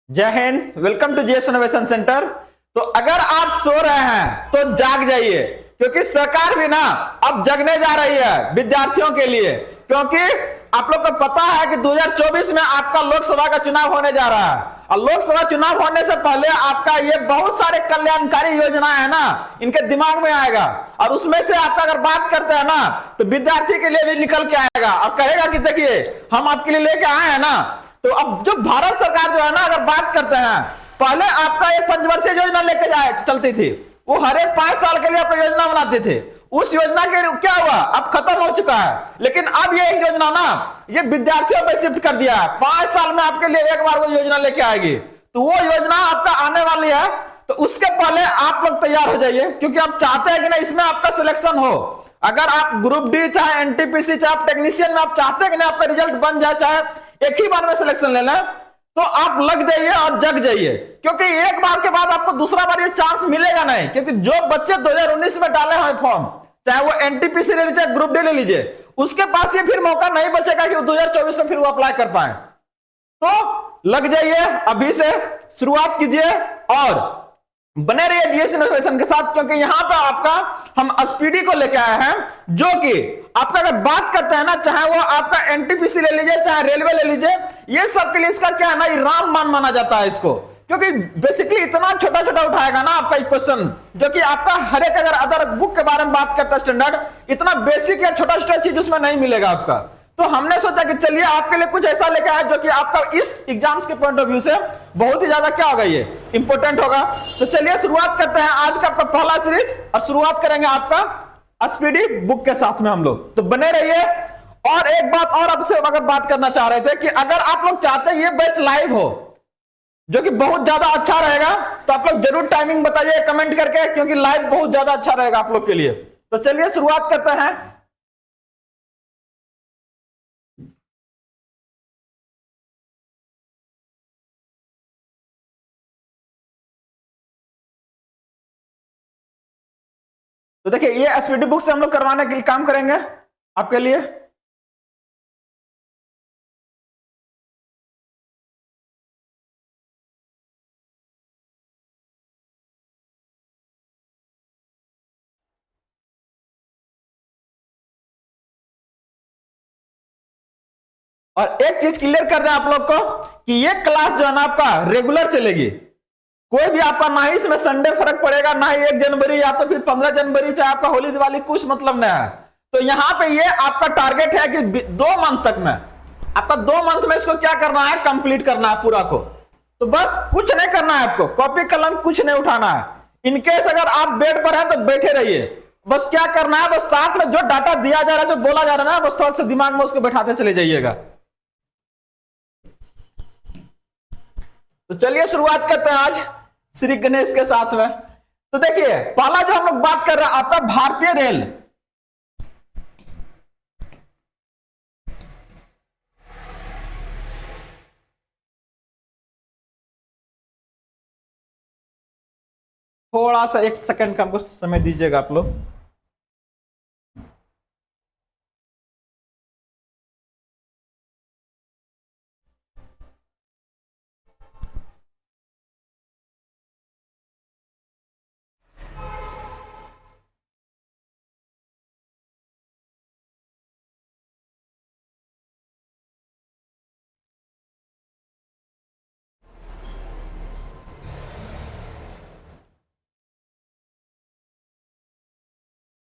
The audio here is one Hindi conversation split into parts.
जय हिंद। Welcome to GS innovation centre. तो अगर आप सो रहे हैं तो जाग जाइए, क्योंकि सरकार भी ना अब जगने जा रही है विद्यार्थियों के लिए। क्योंकि आप लोग को पता है कि 2024 में आपका लोकसभा का चुनाव होने जा रहा है, और लोकसभा चुनाव होने से पहले आपका ये बहुत सारे कल्याणकारी योजनाएं है ना, इनके दिमाग में आएगा। और उसमें से आपका अगर बात करते हैं ना, तो विद्यार्थी के लिए भी निकल के आएगा और कहेगा कि देखिए हम आपके लिए लेके आए हैं ना। तो अब जो भारत सरकार जो है ना, अगर बात करते हैं, पहले आपका एक पंचवर्षीय योजना लेके जाए चलती थी, वो हर एक 5 साल के लिए आपको योजना बनाते थे। उस योजना के क्या हुआ, अब खत्म हो चुका है। लेकिन अब ये योजना ना, ये विद्यार्थियों पे शिफ्ट कर दिया है। 5 साल में आपके लिए एक बार वो योजना लेके आएगी, तो वो योजना आपका आने वाली है। तो उसके पहले आप लोग तैयार हो जाइए, क्योंकि आप चाहते हैं कि ना इसमें आपका सिलेक्शन हो। अगर आप ग्रुप डी चाहे एनटीपीसी चाहे आप टेक्नीशियन में आप चाहते हैं कि ना आपका रिजल्ट बन जाए, चाहे एक ही बार में सिलेक्शन ले लें, तो आप लग जाइए और जग जाइए। क्योंकि एक बार के बाद आपको दूसरा बार ये चांस मिलेगा नहीं। क्योंकि जो बच्चे 2019 में डाले हैं फॉर्म, चाहे वो एनटीपीसी ले लीजिए ग्रुप डी ले लीजिए, उसके पास ये फिर मौका नहीं बचेगा कि 2024 में फिर वो अप्लाई कर पाए। तो लग जाइए, अभी से शुरुआत कीजिए और बने रहिए जीएस इनोवेशन के साथ। क्योंकि यहां पे आपका हम स्पीडी को लेके आए हैं, जो कि आपका अगर बात करते हैं ना, चाहे वो आपका एनटीपीसी ले लीजिए चाहे रेलवे ले लीजिए, ये सब के लिए इसका क्या है ना, ये रामबाण माना जाता है इसको। क्योंकि बेसिकली इतना छोटा छोटा उठाएगा ना आपका क्वेश्चन, जो कि आपका हर एक अगर अदर बुक के बारे में बात करता है स्टैंडर्ड, इतना बेसिक या छोटा छोटा चीज उसमें नहीं मिलेगा आपका। तो हमने सोचा कि चलिए आपके लिए कुछ ऐसा लेके आए जो कि आपका इस एग्जाम्स के पॉइंट ऑफ व्यू से बहुत ही ज्यादा क्या होगा, ये इंपॉर्टेंट होगा। तो चलिए शुरुआत करते हैं आज का आपका पहला सीरीज, और शुरुआत करेंगे आपका स्पीडी बुक के साथ में हम लोग। तो बने रहिए। और एक बात और आपसे अगर बात करना चाह रहे थे कि अगर आप लोग चाहते हैं ये बैच लाइव हो, जो कि बहुत ज्यादा अच्छा रहेगा, तो आप लोग जरूर टाइमिंग बताइए कमेंट करके, क्योंकि लाइव बहुत ज्यादा अच्छा रहेगा आप लोग के लिए। तो चलिए शुरुआत करते हैं। तो देखिए, ये एसपीडी बुक से हम लोग करवाने के लिए काम करेंगे आपके लिए। और एक चीज क्लियर कर दें आप लोग को कि ये क्लास जो है ना आपका रेगुलर चलेगी। कोई भी आपका ना ही इसमें संडे फर्क पड़ेगा, ना ही 1 जनवरी या तो फिर 15 जनवरी, चाहे आपका होली दिवाली, कुछ मतलब नहीं है। तो यहां पे ये आपका टारगेट है कि 2 मंथ तक में, आपका 2 मंथ में इसको क्या करना है, कंप्लीट करना है पूरा को। तो बस कुछ नहीं करना है आपको, कॉपी कलम कुछ नहीं उठाना है। इनकेस अगर आप बेड पर हैं तो बैठे रहिए, बस क्या करना है, बस साथ में जो डाटा दिया जा रहा है, जो बोला जा रहा है ना, बस थोड़ा सा दिमाग में उसको बैठाते चले जाइएगा। तो चलिए शुरुआत करते हैं आज श्री गणेश के साथ में। तो देखिए, पहला जो हम लोग बात कर रहे हैं आपका भारतीय रेल। थोड़ा सा 1 सेकंड का हमको समय दीजिएगा आप लोग।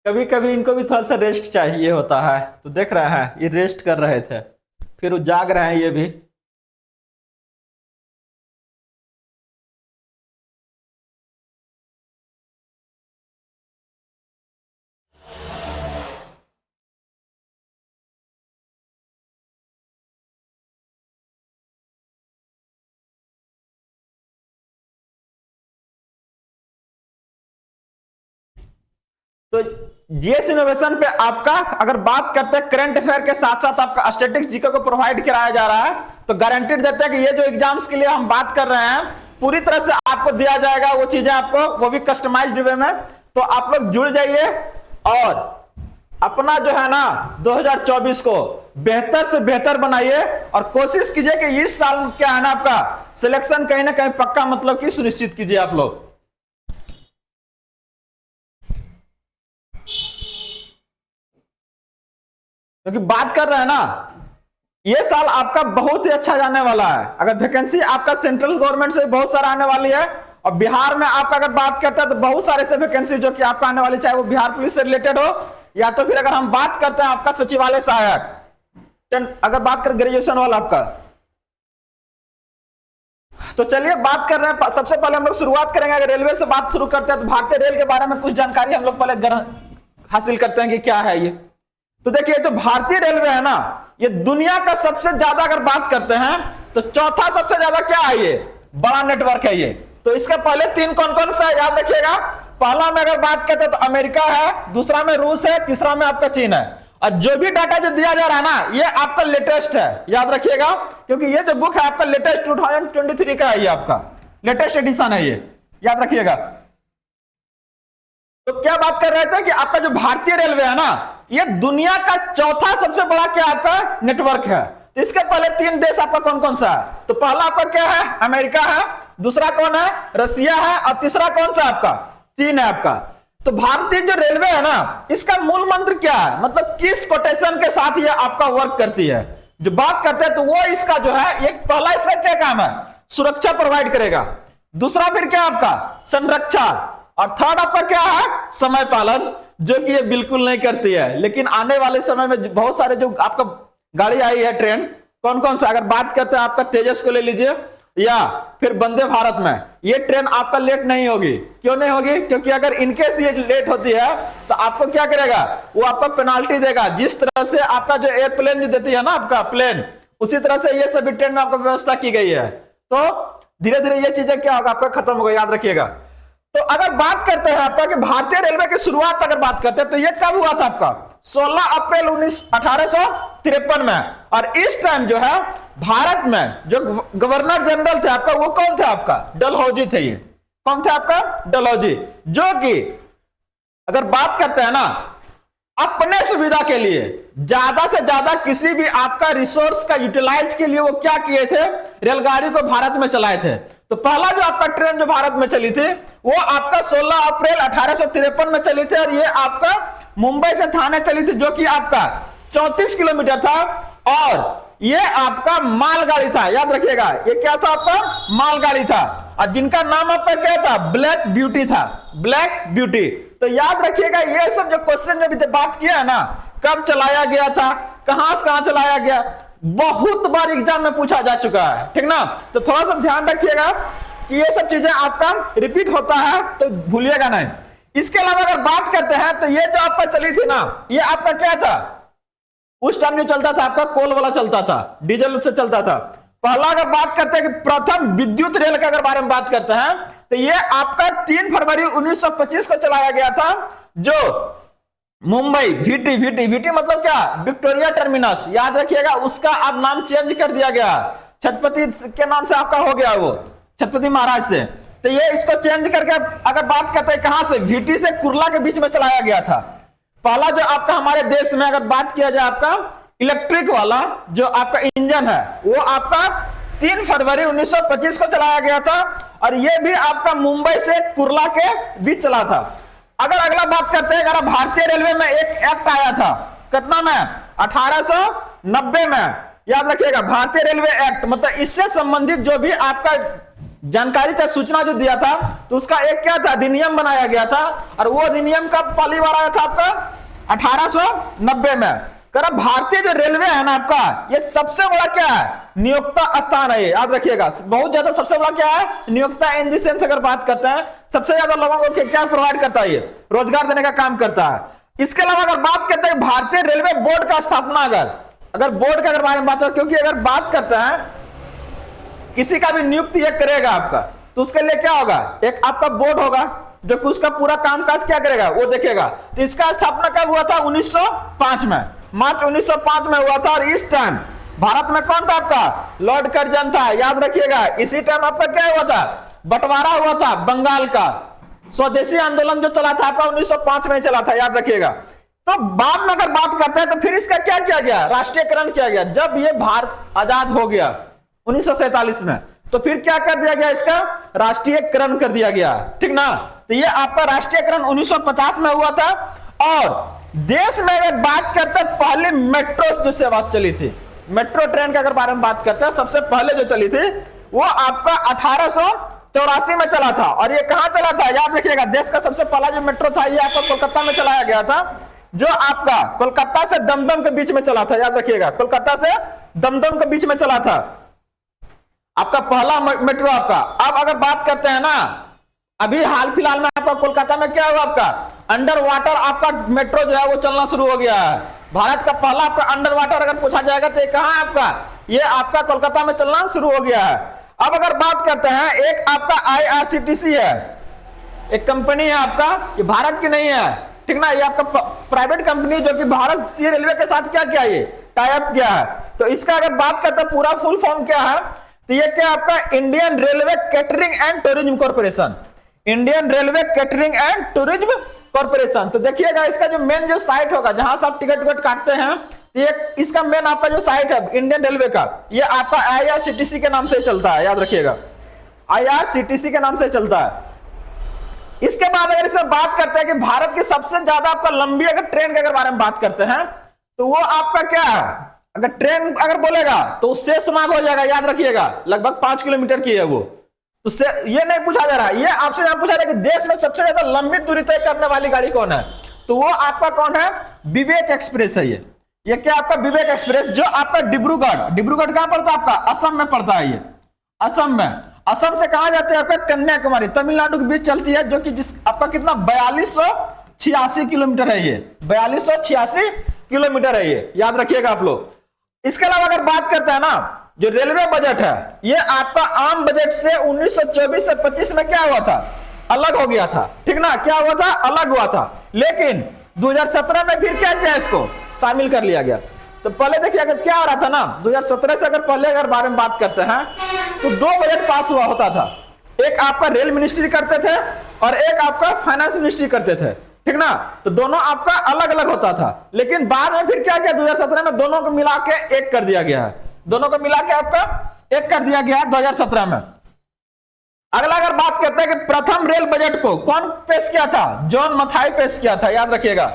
कभी कभी इनको भी थोड़ा सा रेस्ट चाहिए होता है। तो देख रहे हैं ये रेस्ट कर रहे थे, फिर वो जाग रहे हैं ये भी। तो जीएस इनोवेशन पे आपका अगर बात करते हैं करंट अफेयर के साथ साथ आपका स्टैटिस्टिक्स जीके को प्रोवाइड कराया जा रहा है, तो गारंटीड देते हैं कि ये जो एग्जाम्स के लिए हम बात कर रहे हैं पूरी तरह से आपको दिया जाएगा वो चीजें आपको, वो भी कस्टमाइज्ड वे में। तो आप लोग जुड़ जाइए और अपना जो है ना 2024 को बेहतर से बेहतर बनाइए और कोशिश कीजिए कि इस साल क्या है ना आपका सिलेक्शन कहीं ना कहीं पक्का मतलब कि सुनिश्चित कीजिए आप लोग। क्योंकि बात कर रहे हैं ना, ये साल आपका बहुत ही अच्छा जाने वाला है। अगर वैकेंसी आपका सेंट्रल गवर्नमेंट से बहुत सारा आने वाली है, और बिहार में आपका अगर बात करते हैं तो बहुत सारे से वैकेंसी जो कि आपका आने वाली, चाहे वो बिहार पुलिस से रिलेटेड हो या तो फिर अगर हम बात करते हैं आपका सचिवालय सहायक, अगर बात करें ग्रेजुएशन वाला आपका। तो चलिए बात कर रहे हैं, सबसे पहले हम लोग शुरुआत करेंगे, अगर रेलवे से बात शुरू करते हैं तो भारतीय रेल के बारे में कुछ जानकारी हम लोग पहले हासिल करते हैं कि क्या है ये। तो देखिए जो भारतीय रेलवे है ना, ये दुनिया का सबसे ज्यादा अगर बात करते हैं तो चौथा सबसे ज्यादा क्या है, ये बड़ा नेटवर्क है ये। तो इसके पहले तीन कौन कौन सा याद रखिएगा। पहला में अगर बात करते हैं तो अमेरिका है, दूसरा में रूस है, तीसरा में आपका चीन है। और जो भी डाटा जो दिया जा रहा है ना, ये आपका लेटेस्ट है, याद रखिएगा, क्योंकि ये जो बुक है आपका लेटेस्ट 2023 का है, ये आपका लेटेस्ट एडिशन है, ये याद रखिएगा। तो क्या बात कर रहे थे कि आपका जो भारतीय रेलवे है ना, ये दुनिया का चौथा सबसे बड़ा क्या आपका नेटवर्क है। तो इसके पहले तीन देश आपका कौन कौन सा है, तो पहला आपका क्या है, अमेरिका है, दूसरा कौन है, रसिया है, और तीसरा कौन सा आपका चीन है आपका। तो भारतीय जो रेलवे है ना, इसका मूल मंत्र क्या है, मतलब किस कोटेशन के साथ ये आपका वर्क करती है, जो बात करते हैं तो वो इसका जो है, एक पहला इसका क्या काम है, सुरक्षा प्रोवाइड करेगा, दूसरा फिर क्या आपका संरक्षा, और थर्ड आपका क्या है, समय पालन, जो कि ये बिल्कुल नहीं करती है। लेकिन आने वाले समय में बहुत सारे जो आपका गाड़ी आई है, ट्रेन कौन कौन सा, अगर बात करते हैं आपका तेजस को ले लीजिए या फिर वंदे भारत में, ये ट्रेन आपका लेट नहीं होगी। क्यों नहीं होगी, क्योंकि अगर इनकेस ये लेट होती है तो आपको क्या करेगा, वो आपको पेनाल्टी देगा। जिस तरह से आपका जो एयरप्लेन जो देती है ना आपका प्लेन, उसी तरह से ये सभी ट्रेन में आपको व्यवस्था की गई है। तो धीरे धीरे ये चीजें क्या होगा, आपका खत्म होगा, याद रखिएगा। तो अगर बात करते हैं आपका कि भारतीय रेलवे की शुरुआत अगर बात करते हैं तो ये कब हुआ था आपका, 16 अप्रैल 1853 में। और इस टाइम जो है भारत में जो गवर्नर जनरल थे आपका, वो कौन थे आपका, डलहौजी थे। ये कौन थे आपका, डलहौजी, जो कि अगर बात करते हैं ना अपने सुविधा के लिए ज्यादा से ज्यादा किसी भी आपका रिसोर्स का यूटिलाइज के लिए वो क्या किए थे, रेलगाड़ी को भारत में चलाए थे। तो पहला जो आपका ट्रेन जो भारत में चली थी वो आपका 16 अप्रैल 1853 में चली थी, और ये आपका मुंबई से थाने चली थी, जो कि आपका 34 किलोमीटर था, और ये आपका मालगाड़ी था, याद रखिएगा। ये क्या था आपका, मालगाड़ी था, और जिनका नाम आपका क्या था, ब्लैक ब्यूटी था, ब्लैक ब्यूटी। तो याद रखिएगा, ये सब जो क्वेश्चन में भी बात किया है ना, कब चलाया गया था, कहां से कहां चलाया गया, बहुत बार एग्जाम में पूछा जा चुका है, ठीक ना। तो थोड़ा सा ध्यान रखिएगा कि ये सब चीजें आपका रिपीट होता है, तो भूलिएगा नहीं। इसके अलावा अगर बात करते हैं तो ये जो आपका चली थी ना, ये आपका क्या था, उस टाइम जो चलता था आपका कोल वाला चलता था, डीजल से चलता था। पहला अगर बात करते हैं कि प्रथम विद्युत रेल के अगर बारे में बात करते हैं तो ये आपका 3 फरवरी 1925 को चलाया गया था, जो मुंबई वीटी मतलब क्या, विक्टोरिया टर्मिनस, याद रखिएगा, उसका अब नाम चेंज कर दिया गया, छत्रपति के नाम से आपका हो गया, वो छत्रपति महाराज से। तो ये इसको चेंज करके अगर बात करते हैं कहां से, वीटी से कुर्ला के बीच में चलाया गया था। पहला जो आपका हमारे देश में अगर बात किया जाए आपका इलेक्ट्रिक वाला जो आपका इंजन है, वो आपका 3 फरवरी 1925 को चलाया गया था, और ये भी आपका मुंबई से कुर्ला के बीच चला था। अगर अगला बात करते हैं, अगर भारतीय रेलवे में एक एक्ट आया था, कितना में, 1890 में, याद रखिएगा, भारतीय रेलवे एक्ट, मतलब इससे संबंधित जो भी आपका जानकारी चाहे सूचना जो दिया था, तो उसका एक क्या था, अधिनियम बनाया गया था, और वो अधिनियम कब पहली बार आया था आपका 1890 में। कर भारतीय जो रेलवे है ना आपका, ये सबसे बड़ा क्या है, नियोक्ता स्थान है, याद रखिएगा, बहुत ज्यादा सबसे बड़ा क्या है, नियोक्ता। इन द सेंस अगर बात करते हैं, सबसे ज्यादा लोगों को क्या प्रोवाइड करता है, ये रोजगार देने का काम करता है। इसके अलावा अगर बात करते हैं भारतीय रेलवे बोर्ड का स्थापना, अगर बोर्ड का अगर बारे में बात हो, क्योंकि अगर बात करते हैं किसी का भी नियुक्ति एक करेगा आपका, तो उसके लिए क्या होगा, एक आपका बोर्ड होगा जो कि उसका पूरा कामकाज क्या करेगा, वो देखेगा। तो इसका स्थापना कब हुआ था, 1905 में, मार्च 1905 में हुआ था। और इस टाइम भारत में कौन था आपका, लॉर्ड कर्जन था, याद रखिएगा। इसी टाइम आपका क्या हुआ था, बंटवारा हुआ था बंगाल का, स्वदेशी आंदोलन जो चला था आपका 1905 में चला था, याद रखिएगा। तो तो बाद में अगर बात करते हैं तो फिर इसका क्या किया गया, राष्ट्रीयकरण किया गया। जब ये भारत आजाद हो गया 1947 में, तो फिर क्या कर दिया गया, इसका राष्ट्रीयकरण कर दिया गया, ठीक ना। तो ये आपका राष्ट्रीयकरण 1950 में हुआ था। और देश में अगर बात करते हैं पहले मेट्रो जो सेवा चली थी, मेट्रो ट्रेन के अगर बारे में बात करते हैं, सबसे पहले जो चली थी वो आपका 1884 में चला था। और ये कहां चला था, याद रखिएगा, देश का सबसे पहला जो मेट्रो था ये आपका कोलकाता में चलाया गया था, जो आपका कोलकाता से दमदम के बीच में चला था। याद रखिएगा, कोलकाता से दमदम के बीच में चला था आपका पहला मेट्रो आपका। अब अगर बात करते हैं ना, अभी हाल फिलहाल में आपका कोलकाता में क्या हुआ, आपका अंडर वाटर आपका मेट्रो जो है वो चलना शुरू हो गया है। भारत का पहला आपका अंडर वाटर अगर पूछा जाएगा तो ये कहां है आपका, ये आपका कोलकाता में चलना शुरू हो गया है। अब अगर बात करते हैं, एक आपका IRCTC है, एक कंपनी है आपका, ये भारत की नहीं है, ठीक ना, ये आपका प्राइवेट कंपनी जो कि भारतीय रेलवे के साथ क्या किया, ये टाई अप किया है। तो इसका अगर बात करते हैं पूरा फुल फॉर्म क्या है, तो ये क्या आपका Indian railway catering and tourism corporation, Indian railway catering and tourism corporation. तो देखिएगा इसका जो मेन जो साइट होगा, जहां से आप टिकट काटते हैं, ये इसका मेन आपका जो साइट है इंडियन रेलवे का, ये आपका IRCTC के नाम से चलता है। याद रखिएगा, IRCTC के नाम से चलता है। इसके बाद अगर इससे बात करते हैं कि भारत की सबसे ज्यादा आपका लंबी अगर ट्रेन के अगर बारे में बात करते हैं, तो वो आपका क्या है, अगर ट्रेन अगर बोलेगा तो शेषनाग हो जाएगा। याद रखिएगा, लगभग 5 किलोमीटर की है वो। तो ये नहीं पूछा जा रहा है, ये आपसे यहां पूछा जा रहा है कि देश में सबसे ज्यादा लंबी दूरी तय करने वाली गाड़ी कौन है, तो वो आपका कौन है, विवेक एक्सप्रेस है। ये क्या आपका विवेक एक्सप्रेस, जो आपका डिब्रूगढ़ कहां पड़ता है आपका, असम में पड़ता है। ये असम में, असम से कहां जाते हैं आपका, कन्याकुमारी, तमिलनाडु के बीच चलती है, जो कि जिस आपका कितना 4286 किलोमीटर है। ये 4286 किलोमीटर है ये, याद रखिएगा आप लोग। इसके अलावा अगर बात करते हैं ना, जो रेलवे बजट है, ये आपका आम बजट से 1924 से 25 में क्या हुआ था, अलग हो गया था, ठीक ना, क्या हुआ था, अलग हुआ था। लेकिन 2017 में फिर क्या किया, इसको शामिल कर लिया गया। तो पहले देखिए अगर क्या हो रहा था ना, 2017 से अगर पहले अगर बारे में बात करते हैं, तो 2 बजट पास हुआ होता था, एक आपका रेल मिनिस्ट्री करते थे और एक आपका फाइनेंस मिनिस्ट्री करते थे, ठीक ना। तो दोनों आपका अलग अलग होता था। लेकिन बाद में फिर क्या किया, 2017 में दोनों को मिला के एक कर दिया गया है, दोनों को मिला के आपका एक कर दिया गया 2017 में। अगला अगर बात करते हैं कि प्रथम रेल बजट को कौन पेश किया था, जॉन मथाई पेश किया था। याद रखिएगा,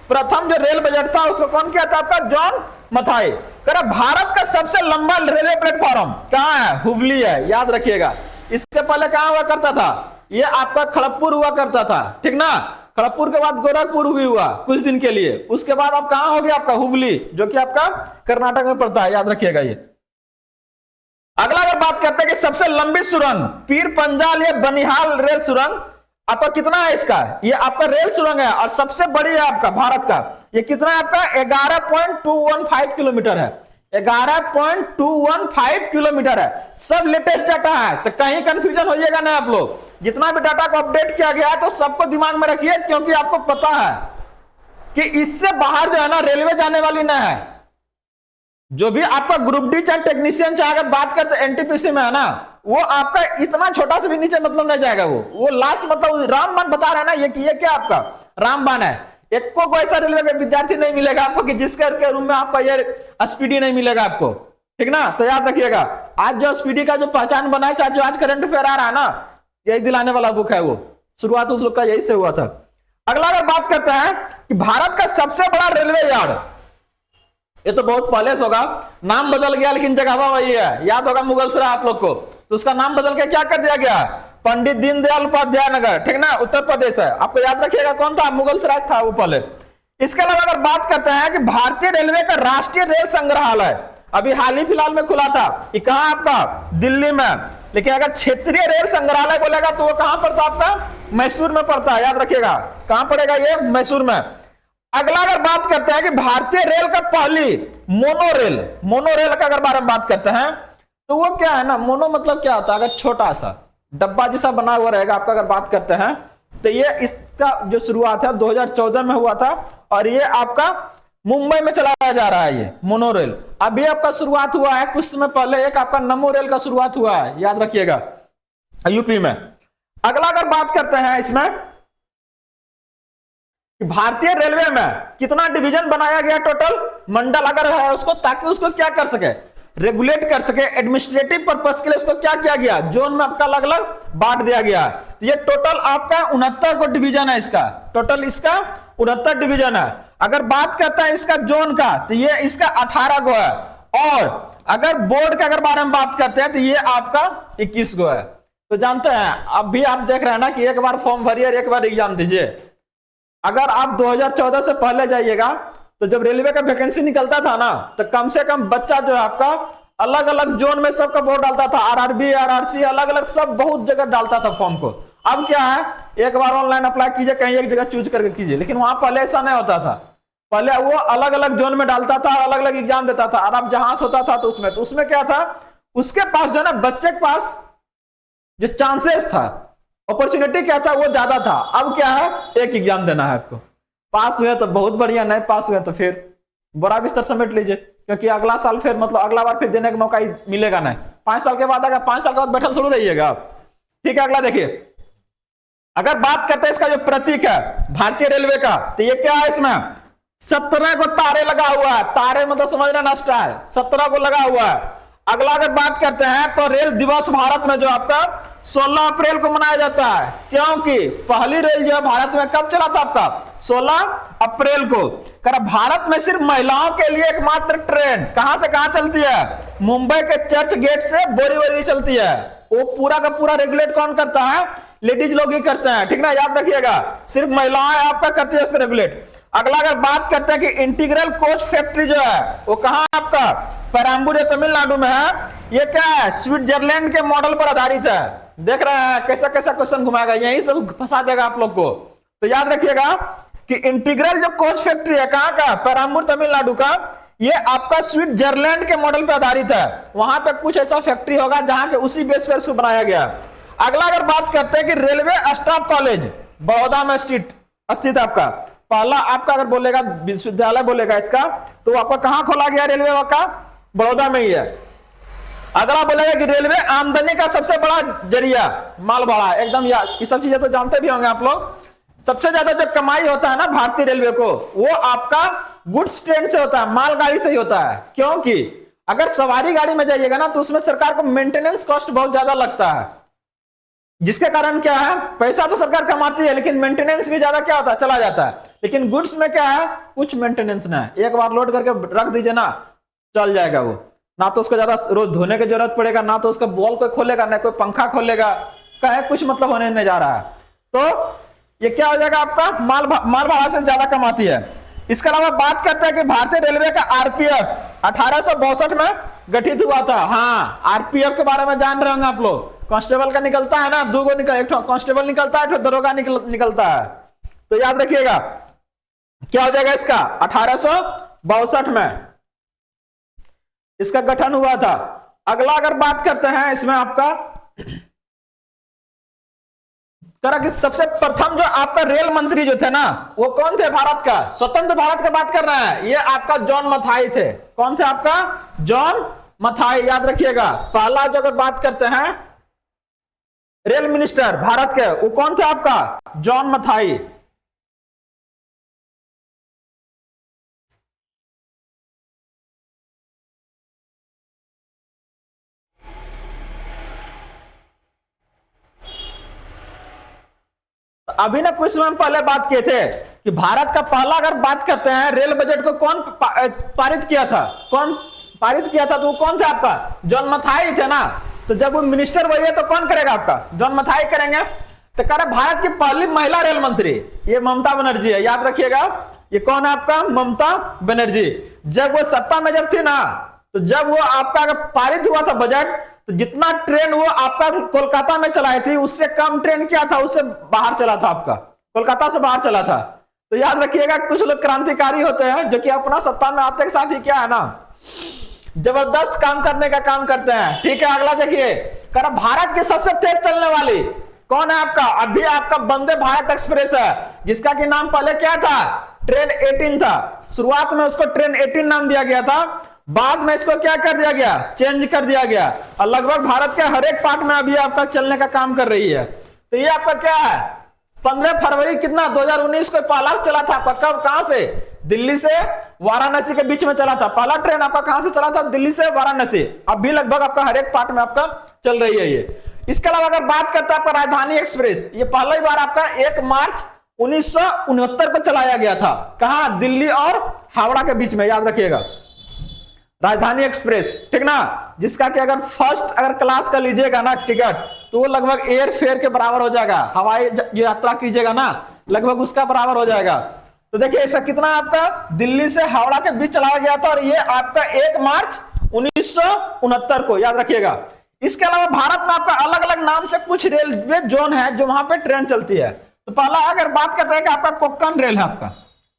प्रथम जो रेल बजट था उसको कौन किया था, आपका जॉन मथाई। भारत का सबसे लंबा रेलवे प्लेटफॉर्म कहां है, हुबली है। याद रखिएगा, इसके पहले कहां हुआ करता था, ये आपका खड़गपुर हुआ करता था, ठीक ना। खड़गपुर के बाद गोरखपुर भी हुआ कुछ दिन के लिए, उसके बाद अब कहां हो गया आपका हुबली, जो कि आपका कर्नाटक में पड़ता है। याद रखिएगा ये। अगला अगर बात करते हैं कि सबसे लंबी सुरंग, पीर पंजाल या बनिहाल रेल सुरंग, आपका कितना है इसका, ये आपका रेल सुरंग है और सबसे बड़ी है आपका भारत का। ये कितना है आपका, 11.215 किलोमीटर है, 11.215 किलोमीटर है। सब लेटेस्ट डाटा है, तो कहीं कंफ्यूजन होइएगा ना आप लोग। जितना भी डाटा को अपडेट किया गया है तो सबको दिमाग में रखिए, क्योंकि आपको पता है कि इससे बाहर जो है ना रेलवे जाने वाली ना है। जो भी आपका ग्रुप डी चाहे टेक्नीशियन चाहे अगर बात करते NTPC में है ना, वो आपका इतना छोटा से भी नीचे मतलब नहीं जाएगा। वो लास्ट मतलब रामबाण बता रहा है ना, ये क्या आपका रामबाण है। एक को ऐसा रेलवे का विद्यार्थी नहीं मिलेगा आपको कि जिसके रूम में आपका ये SPD नहीं मिलेगा आपको, ठीक ना। तो याद रखिएगा, आज जो SPD का जो पहचान बना है, चाहे जो आज करंट अफेयर आ रहा है ना, यही दिलाने वाला बुक है। वो शुरुआत उस लोग का यही से हुआ था। अगला अगर बात करते हैं कि भारत का सबसे बड़ा रेलवे यार्ड, ये तो बहुत पहले से होगा, नाम बदल गया लेकिन जगह वही है। याद होगा मुगलसराय आप लोग को, तो उसका नाम बदल के क्या कर दिया गया, पंडित दीनदयाल उपाध्याय नगर, ठीक ना, उत्तर प्रदेश है। आपको याद रखिएगा कौन था, मुगलसराय था वो पहले। इसके अलावा अगर बात करते हैं कि भारतीय रेलवे का राष्ट्रीय रेल संग्रहालय अभी हाल ही फिलहाल में खुला था, ये कहां आपका, दिल्ली में। लेकिन अगर क्षेत्रीय रेल संग्रहालय बोलेगा तो वो कहां पड़ता आपका, मैसूर में पड़ता है। याद रखिएगा, कहां पड़ेगा ये, मैसूर में। अगला अगर बात करते हैं कि भारतीय रेल का पहली मोनोरेल का अगर बारे में बात करते हैं, तो वो क्या है ना, मोनो मतलब क्या होता है, अगर छोटा सा डब्बा जैसा बना हुआ रहेगा आपका। अगर बात करते हैं तो ये इसका जो शुरुआत है 2014 में हुआ था, और ये आपका मुंबई में चलाया जा रहा है ये मोनोरेल। अभी आपका शुरुआत हुआ है कुछ समय पहले, एक आपका नमो रेल का शुरुआत हुआ है, याद रखिएगा, यूपी में। अगला अगर बात करते हैं इसमें कि भारतीय रेलवे में कितना डिवीजन बनाया गया, टोटल मंडल अगर है उसको, ताकि उसको क्या कर सके, रेगुलेट कर सके, एडमिनिस्ट्रेटिव पर्पस के लिए उसको क्या किया गया, जोन में आपका अलग अलग बांट दिया गया। तो ये टोटल आपका 69 को डिवीजन है, इसका टोटल इसका 69 डिवीजन है। अगर बात करता है इसका जोन का, तो ये इसका 18 को है, और अगर बोर्ड के अगर बारे में बात करते हैं तो ये आपका 21 को है। तो जानते हैं, अब भी आप देख रहे हैं ना कि एक बार फॉर्म भरिए और एक बार एग्जाम दीजिए। अगर आप 2014 से पहले जाइएगा तो जब रेलवे का वैकेंसी निकलता था ना, तो कम से कम बच्चा जो है आपका अलग अलग जोन में सबका वोट डालता था, आरआरबी, आरआरसी, अलग अलग सब बहुत जगह डालता था फॉर्म को। अब क्या है, एक बार ऑनलाइन अप्लाई कीजिए, कहीं एक जगह चूज करके कीजिए, लेकिन वहां पहले ऐसा नहीं होता था। पहले वो अलग अलग जोन में डालता था, अलग अलग एग्जाम देता था, और अब जहां से होता था तो उसमें क्या था, उसके पास जो है ना, बच्चे के पास जो चांसेस था, अपॉर्चुनिटी क्या था, वो ज्यादा था। अब क्या है, एक एग्जाम देना है आपको, पास हुए तो बहुत बढ़िया, नहीं पास हुए तो फिर बड़ा बिस्तर समेट लीजिए, क्योंकि अगला साल फिर मतलब अगला बार फिर देने का मौका ही मिलेगा नहीं। 5 साल के बाद अगर 5 साल के बाद बैठल थोड़ी रहिएगा आप। ठीक है, अगला देखिए, अगर बात करते हैं इसका जो प्रतीक है भारतीय रेलवे का, तो ये क्या है, इसमें 17 को तारे लगा हुआ है, तारे मतलब समझना नष्ट है, 17 को लगा हुआ है। अगला अगर बात करते हैं तो रेल दिवस भारत में जो आपका 16 अप्रैल को मनाया जाता है, क्योंकि पहली रेल जो है भारत में कब चला था आपका, 16 अप्रैल को। कर भारत में सिर्फ महिलाओं के लिए एकमात्र ट्रेन कहां से कहां चलती है, मुंबई के चर्च गेट से बोरीवली चलती है। वो पूरा का पूरा रेगुलेट कौन करता है, लेडीज लोग ही करते हैं, ठीक ना, याद रखिएगा, सिर्फ महिलाएं आपका करती है उसको रेगुलेट। अगला अगर बात करते हैं कि इंटीग्रल कोच फैक्ट्री जो है वो कहां आपका, पेरम्बूर तमिलनाडु में है। ये क्या है, स्विट्जरलैंड के मॉडल पर आधारित है। देख रहे हैं कैसा कैसा क्वेश्चन घुमाएगा, यही सब फंसा देगा आप लोग को। तो याद रखिएगा कि इंटीग्रल जो कोच फैक्ट्री है कहां का, पेरम्बूर तमिलनाडु का, ये आपका स्विट्जरलैंड के मॉडल पर आधारित है। वहां पे कुछ ऐसा फैक्ट्री होगा जहां के उसी बेस पर इसको बनाया गया। अगला अगर बात करते हैं कि रेलवे स्टाफ कॉलेज बड़ौदा में स्थित आपका, पहला आपका अगर बोलेगा विश्वविद्यालय बोलेगा इसका, तो आपका कहां खोला गया, रेलवे का बड़ौदा में ही है। अगला बोलेगा कि रेलवे आमदनी का सबसे बड़ा जरिया माल भाड़ा, एकदम ये सब चीजें तो जानते भी होंगे आप लोग। सबसे ज्यादा जो कमाई होता है ना भारतीय रेलवे को, वो आपका गुड्स ट्रेन से होता है, मालगाड़ी से ही होता है। क्योंकि अगर सवारी गाड़ी में जाइएगा ना तो उसमें सरकार को मेंटेनेंस कॉस्ट बहुत ज्यादा लगता है, जिसके कारण क्या है, पैसा तो सरकार कमाती है लेकिन मेंटेनेंस भी ज्यादा क्या होता है, चला जाता है। लेकिन गुड्स में क्या है, कुछ मेंटेनेंस ना है, एक बार लोड करके रख दीजिए ना, चल जाएगा वो, ना तो उसको ज्यादा रोज धोने की जरूरत पड़ेगा, ना तो उसका बॉल कोई खोलेगा, ना कोई पंखा खोलेगा, कहे कुछ मतलब होने नहीं जा रहा है। तो ये क्या हो जाएगा आपका, माल भाड़ा से ज्यादा कमाती है। इसके अलावा बात करते हैं कि भारतीय रेलवे का आरपीएफ 1862 में गठित हुआ था। हाँ, आरपीएफ के बारे में जान रहे होंगे आप लोग, कांस्टेबल का निकलता है ना, दो निकल, एक कांस्टेबल निकलता है, एक दरोगा निकलता है। तो याद रखिएगा क्या हो जाएगा इसका, 1862 में इसका गठन हुआ था। अगला अगर बात करते हैं इसमें आपका कि सबसे प्रथम जो आपका रेल मंत्री जो थे ना, वो कौन थे भारत का, स्वतंत्र भारत का बात कर रहे हैं, ये आपका जॉन मथाई थे। कौन थे आपका, जॉन मथाई, याद रखिएगा। पहला जो अगर बात करते हैं रेल मिनिस्टर भारत के, वो कौन थे आपका, जॉन मथाई। अभी ना कुछ समय पहले बात किए थे कि भारत का पहला अगर बात करते हैं रेल बजट को कौन पारित किया था, कौन पारित किया था, तो वो कौन थे आपका, जॉन मथाई थे ना। तो जब वो मिनिस्टर वही है तो कौन करेगा आपका, जॉन मथाई करेंगे। तो कह रहे भारत की पहली महिला रेल मंत्री ये ममता बनर्जी है, याद रखिएगा। ये कौन है आपका, ममता बनर्जी। जब वो सत्ता में जब थी ना, तो जब वो आपका अगर पारित हुआ था बजट, तो जितना ट्रेन वो आपका कोलकाता में चलाई थी, उससे कम ट्रेन क्या था, उससे बाहर चला था, आपका कोलकाता से बाहर चला था। तो याद रखिएगा कुछ लोग क्रांतिकारी होते हैं जो कि अपना सत्ता में आते के साथ ही क्या है ना, जबरदस्त काम करने का काम करते हैं। ठीक है, अगला देखिए, कर भारत की सबसे तेज चलने वाली कौन है आपका, अभी आपका वंदे भारत एक्सप्रेस है, जिसका कि नाम पहले क्या था, ट्रेन 18 था। शुरुआत में उसको ट्रेन 18 नाम दिया गया था, बाद में इसको क्या कर दिया गया, चेंज कर दिया गया, और लगभग भारत के हर एक पार्ट में अभी आपका चलने का काम कर रही है। तो ये आपका क्या है, 15 फरवरी कितना 2019 को पहला चला था आपका। कब, कहां से? दिल्ली से वाराणसी के बीच में चला था पहला ट्रेन आपका। कहां से चला था? दिल्ली से वाराणसी। अब भी लगभग आपका हर एक पार्ट में आपका चल रही है ये। इसके अलावा अगर बात करते हैं आपका राजधानी एक्सप्रेस, ये पहली बार आपका 1 मार्च 1969 को चलाया गया था। कहां? दिल्ली और हावड़ा के बीच में, याद रखिएगा, राजधानी एक्सप्रेस, ठीक ना। जिसका कि अगर फर्स्ट अगर क्लास का लीजिएगा ना टिकट, तो वो लगभग एयर फेयर के बराबर हो जाएगा। हवाई यात्रा कीजिएगा ना, लगभग उसका बराबर हो जाएगा। तो देखिए ऐसा कितना आपका दिल्ली से हावड़ा के बीच चलाया गया था, और ये आपका 1 मार्च 1969 को, याद रखिएगा। इसके अलावा भारत में आपका अलग अलग नाम से कुछ रेलवे जोन है जो वहां पे ट्रेन चलती है। तो पहला अगर बात करते हैं कि आपका कोंकण रेल है आपका,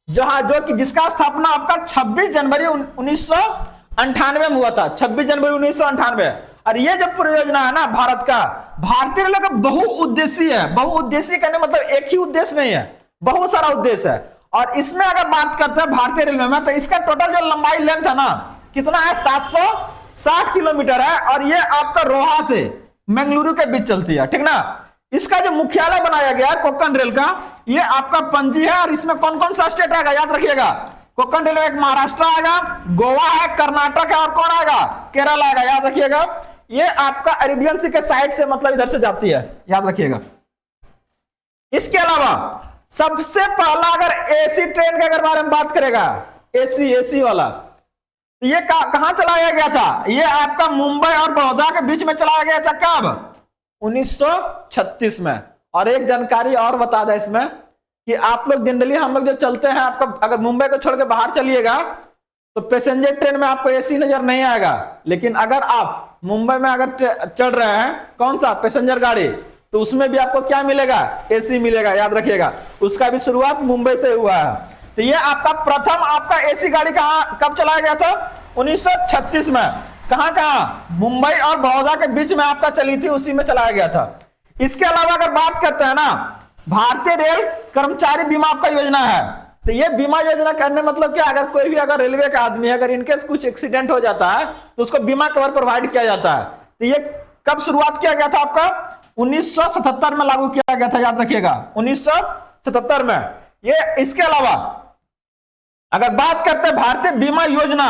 जो कि जिसका स्थापना आपका 26 जनवरी 1998 में हुआ था। 26 जनवरी 1998। और ये जो परियोजना है ना भारत का, भारतीय रेलवे का बहुउद्देशीय है। बहुउद्देशीय कहने मतलब एक ही उद्देश्य नहीं है, बहुत सारा उद्देश्य है। और इसमें अगर बात करते हैं भारतीय रेलवे में, तो इसका टोटल जो लंबाई लेंथ है ना, कितना है? 760 किलोमीटर है। और ये आपका रोहा से मंगलुरु के बीच चलती है, ठीक ना। इसका जो मुख्यालय बनाया गया है कोंकण रेल का, ये आपका पणजी है। और इसमें कौन कौन सा स्टेट आएगा, याद रखिएगा। कोंकण रेल में एक महाराष्ट्र आएगा, गोवा है, कर्नाटक है, और कौन आएगा? केरल आएगा, याद रखिएगा। ये आपका अरेबियन सी के साइड से मतलब इधर से जाती है, याद रखिएगा। इसके अलावा सबसे पहला अगर एसी ट्रेन के अगर बारे में बात करेगा, एसी वाला, तो ये कहां चलाया गया था? ये आपका मुंबई और बड़ौदा के बीच में चलाया गया था। कब? 1936 में। और एक जानकारी और बता दें इसमें कि आप लोग जनरली हम लोग जो चलते हैं, आपका अगर मुंबई को छोड़ के बाहर चलिएगा तो पैसेंजर ट्रेन में आपको एसी नजर नहीं आएगा। लेकिन अगर आप मुंबई में अगर चल रहे हैं कौन सा पैसेंजर गाड़ी, तो उसमें भी आपको क्या मिलेगा? एसी मिलेगा, याद रखिएगा। उसका भी शुरुआत मुंबई से हुआ है। तो ये आपका प्रथम आपका एसी गाड़ी कब चलाया गया था? 1936 में। कहां? मुंबई और बड़ौदा के बीच में आपका चली थी, उसी में चलाया गया था। इसके अलावा अगर बात करते हैं ना, भारतीय रेल कर्मचारी बीमा आपका योजना है। तो ये बीमा योजना करने मतलब क्या? अगर कोई भी अगर रेलवे का आदमी है, अगर इनकेस कुछ एक्सीडेंट हो जाता है तो उसको बीमा कवर प्रोवाइड किया जाता है। तो ये कब शुरुआत किया गया था आपका? 1977 में लागू किया गया था, याद रखिएगा, 1977 में। ये इसके अलावा अगर बात करते हैं भारतीय बीमा योजना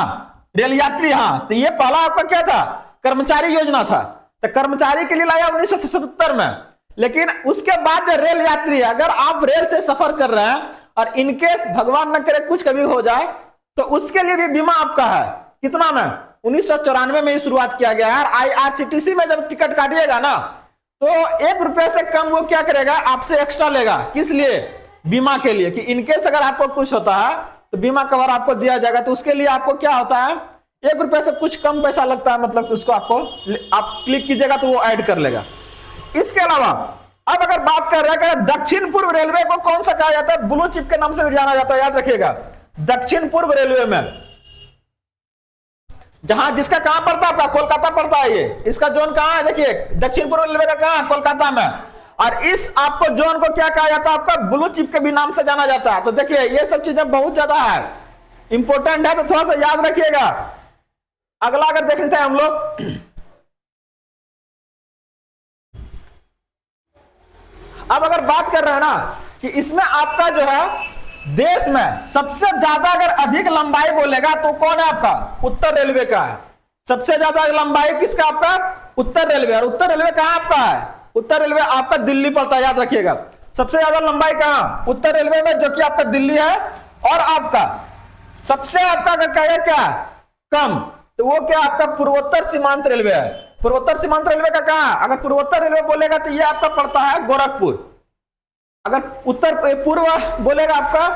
रेल यात्री, हाँ, तो ये पहला आपका क्या था? कर्मचारी योजना था। तो कर्मचारी के लिए लाया 1977 में। लेकिन उसके बाद जो रेल यात्री है, अगर आप रेल से सफर कर रहे हैं और इनकेस भगवान न करे कुछ कभी हो जाए, तो उसके लिए भी बीमा आपका है। कितना में? 1994 में शुरुआत किया गया है। IRCTC में जब टिकट काटिएगा ना, तो 1 रुपए से कम वो क्या करेगा? आपसे एक्स्ट्रा लेगा। किस लिए? बीमा के लिए, कि इनकेस अगर आपको कुछ होता है तो बीमा कवर आपको दिया जाएगा। तो उसके लिए आपको क्या होता है? 1 रुपए से कुछ कम पैसा लगता है, मतलब कि उसको आपको आप क्लिक कीजिएगा तो वो ऐड कर लेगा। इसके अलावा अब अगर बात कर रहे हैं दक्षिण पूर्व रेलवे को कौन सा कहा जाता है? ब्लू चिप के नाम से भी जाना जाता है, याद रखिएगा। दक्षिण पूर्व रेलवे में जहां जिसका कहां पड़ता है? कोलकाता पड़ता है। ये इसका जोन कहां है? देखिए, दक्षिण पूर्व रेलवे का कहां? कोलकाता में। और इस आपको जोन को क्या कहा जाता है? आपका ब्लू चिप के भी नाम से जाना जाता है। तो देखिए ये सब चीजें बहुत ज्यादा है, इंपॉर्टेंट है, तो थोड़ा सा याद रखिएगा। अगला अगर देखते हैं हम लोग, अब अगर बात कर रहे हैं ना कि इसमें आपका जो है देश में सबसे ज्यादा अगर अधिक लंबाई बोलेगा तो कौन है? आपका उत्तर रेलवे का है। सबसे ज्यादा लंबाई किसका? आपका उत्तर रेलवे। और उत्तर रेलवे कहां आपका है? उत्तर रेलवे आपका दिल्ली पड़ता है, याद रखिएगा। सबसे ज्यादा लंबाई कहां? उत्तर रेलवे में, जो कि आपका दिल्ली है। और आपका सबसे आपका अगर कहे क्या कम, तो वो क्या? आपका पूर्वोत्तर सीमांत रेलवे है। पूर्वोत्तर सीमांत रेलवे का कहां? अगर पूर्वोत्तर रेलवे बोलेगा तो ये आपका पड़ता है गोरखपुर। अगर उत्तर पूर्व बोलेगा आपका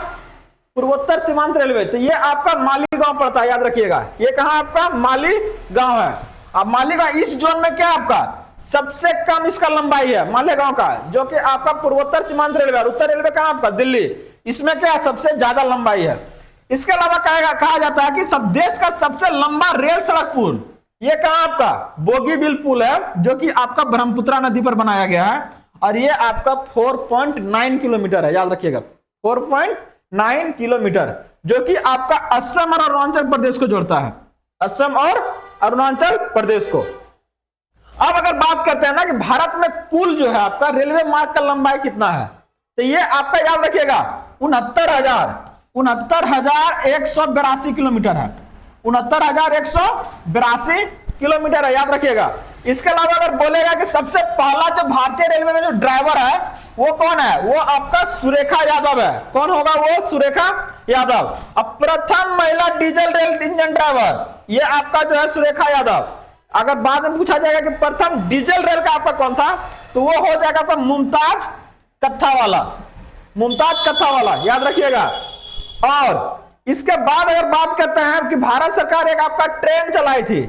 पूर्वोत्तर सीमांत रेलवे, तो ये आपका मालीगांव पड़ता है, याद रखिएगा। ये कहां आपका? मालीगांव है। अब मालीगांव इस जोन में क्या आपका सबसे कम इसका लंबाई है? मालेगांव का, जो कि आपका पूर्वोत्तर सीमांत रेलवे। उत्तर रेलवे कहां आपका? दिल्ली। इसमें क्या सबसे ज्यादा लंबाई है। इसके अलावा कहा जाता है कि सब देश का सबसे लंबा रेल सड़क पुल ये कहां आपका? बोगीबिल पुल है, जो कि आपका ब्रह्मपुत्रा नदी पर बनाया गया है। और ये आपका 4.9 किलोमीटर है, याद रखिएगा, 4.9 किलोमीटर, जो कि आपका असम और अरुणाचल प्रदेश को जोड़ता है। असम और अरुणाचल प्रदेश को। अब अगर बात करते हैं ना कि भारत में कुल जो है आपका रेलवे मार्ग का लंबाई कितना है, तो ये आपका याद रखिएगा 69,182 किलोमीटर है, 69,182 किलोमीटर है, याद रखिएगा। इसके अलावा अगर बोलेगा कि सबसे पहला जो भारतीय रेलवे में जो ड्राइवर है वो कौन है, वो आपका सुरेखा यादव है। कौन होगा वो? सुरेखा यादव। अब प्रथम महिला डीजल रेल इंजन ड्राइवर, ये आपका जो है सुरेखा यादव। अगर बाद में पूछा जाएगा कि प्रथम डीजल रेल का आपका कौन था, तो वो हो जाएगा आपका मुमताज कत्थावाला, मुमताज कत्थावाला, याद रखिएगा। और इसके बाद अगर बात करते हैं कि भारत सरकार एक आपका ट्रेन चलाई थी